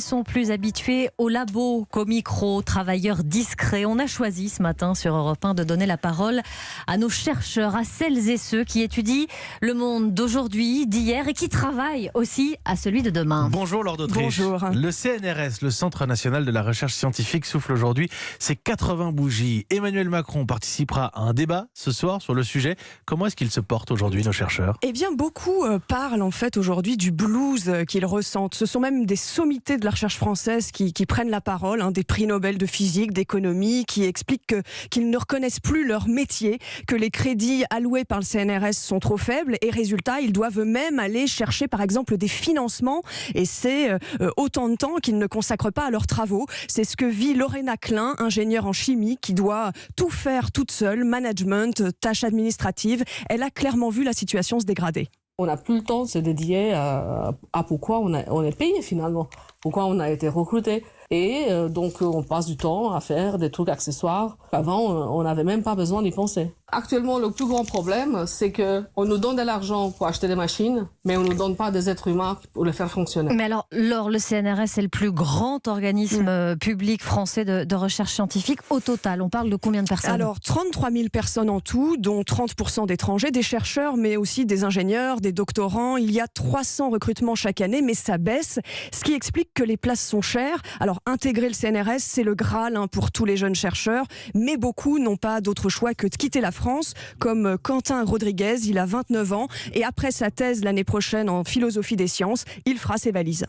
sont plus habitués au labo qu'au micro, travailleurs discrets. On a choisi ce matin sur Europe 1 de donner la parole à nos chercheurs, à celles et ceux qui étudient le monde d'aujourd'hui, d'hier et qui travaillent aussi à celui de demain. Bonjour Laure d'Autriche. Bonjour. Le CNRS, le Centre national de la recherche scientifique, souffle aujourd'hui ses 80 bougies. Emmanuel Macron participera à un débat ce soir sur le sujet. Comment est-ce qu'ils se portent aujourd'hui, nos chercheurs ? Eh bien, beaucoup parlent en fait aujourd'hui du blues qu'ils ressentent. Ce sont même des sommités de la recherche française qui prennent la parole, des prix Nobel de physique, d'économie, qui expliquent qu'ils ne reconnaissent plus leur métier, que les crédits alloués par le CNRS sont trop faibles et résultat, ils doivent eux-mêmes aller chercher par exemple des financements et c'est autant de temps qu'ils ne consacrent pas à leurs travaux. C'est ce que vit Lorena Klein, ingénieure en chimie, qui doit tout faire toute seule, management, tâches administratives. Elle a clairement vu la situation se dégrader. On n'a plus le temps de se dédier à pourquoi on est payé finalement, pourquoi on a été recruté. Et donc on passe du temps à faire des trucs accessoires. Avant, on n'avait même pas besoin d'y penser. Actuellement, le plus grand problème, c'est qu'on nous donne de l'argent pour acheter des machines, mais on ne nous donne pas des êtres humains pour les faire fonctionner. Mais alors, Laure, le CNRS est le plus grand organisme public français de recherche scientifique. Au total, on parle de combien de personnes ? Alors, 33 000 personnes en tout, dont 30% d'étrangers, des chercheurs, mais aussi des ingénieurs, des doctorants. Il y a 300 recrutements chaque année, mais ça baisse, ce qui explique que les places sont chères. Alors, intégrer le CNRS, c'est le Graal pour tous les jeunes chercheurs, mais beaucoup n'ont pas d'autre choix que de quitter la France, comme Quentin Rodriguez, il a 29 ans, et après sa thèse l'année prochaine en philosophie des sciences, il fera ses valises.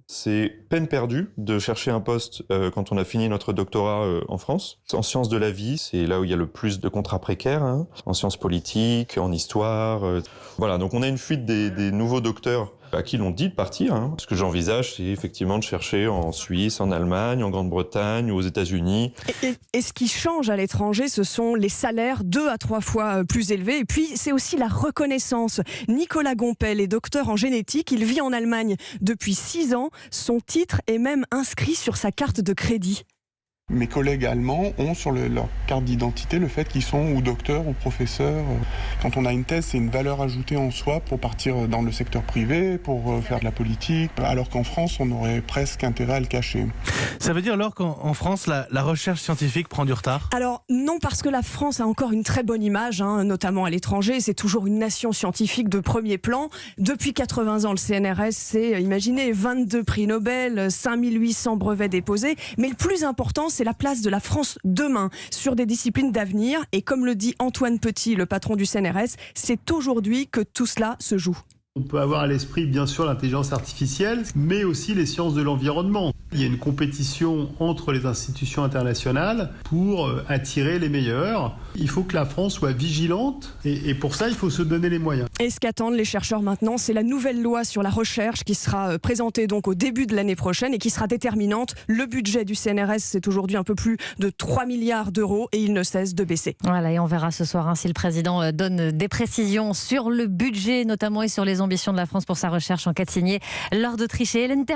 C'est peine perdue de chercher un poste quand on a fini notre doctorat en France. En sciences de la vie, c'est là où il y a le plus de contrats précaires, en sciences politiques, en histoire. Voilà, donc on a une fuite des nouveaux docteurs à qui l'on dit de partir. Ce que j'envisage, c'est effectivement de chercher en Suisse, en Allemagne, en Grande-Bretagne ou aux États-Unis. Et ce qui change à l'étranger, ce sont les salaires 2 à 3 fois plus élevés. Et puis, c'est aussi la reconnaissance. Nicolas Gompel est docteur en génétique. Il vit en Allemagne depuis 6 ans. Son titre est même inscrit sur sa carte de crédit. Mes collègues allemands ont sur leur carte d'identité le fait qu'ils sont ou docteurs ou professeurs. Quand on a une thèse, c'est une valeur ajoutée en soi pour partir dans le secteur privé, pour faire de la politique, alors qu'en France, on aurait presque intérêt à le cacher. Ça veut dire alors qu'en France, la recherche scientifique prend du retard ? Alors non, parce que la France a encore une très bonne image, notamment à l'étranger. C'est toujours une nation scientifique de premier plan. Depuis 80 ans, le CNRS, c'est, imaginez, 22 prix Nobel, 5800 brevets déposés. Mais le plus important, c'est la place de la France demain sur des disciplines d'avenir. Et comme le dit Antoine Petit, le patron du CNRS, c'est aujourd'hui que tout cela se joue. On peut avoir à l'esprit, bien sûr, l'intelligence artificielle, mais aussi les sciences de l'environnement. Il y a une compétition entre les institutions internationales pour attirer les meilleurs. Il faut que la France soit vigilante et pour ça, il faut se donner les moyens. Et ce qu'attendent les chercheurs maintenant, c'est la nouvelle loi sur la recherche qui sera présentée donc au début de l'année prochaine et qui sera déterminante. Le budget du CNRS, c'est aujourd'hui un peu plus de 3 milliards d'euros et il ne cesse de baisser. Voilà, et on verra ce soir si le président donne des précisions sur le budget notamment et sur les ambitions de la France pour sa recherche. Enquête signée Laure d'Autriche et Hélène Ter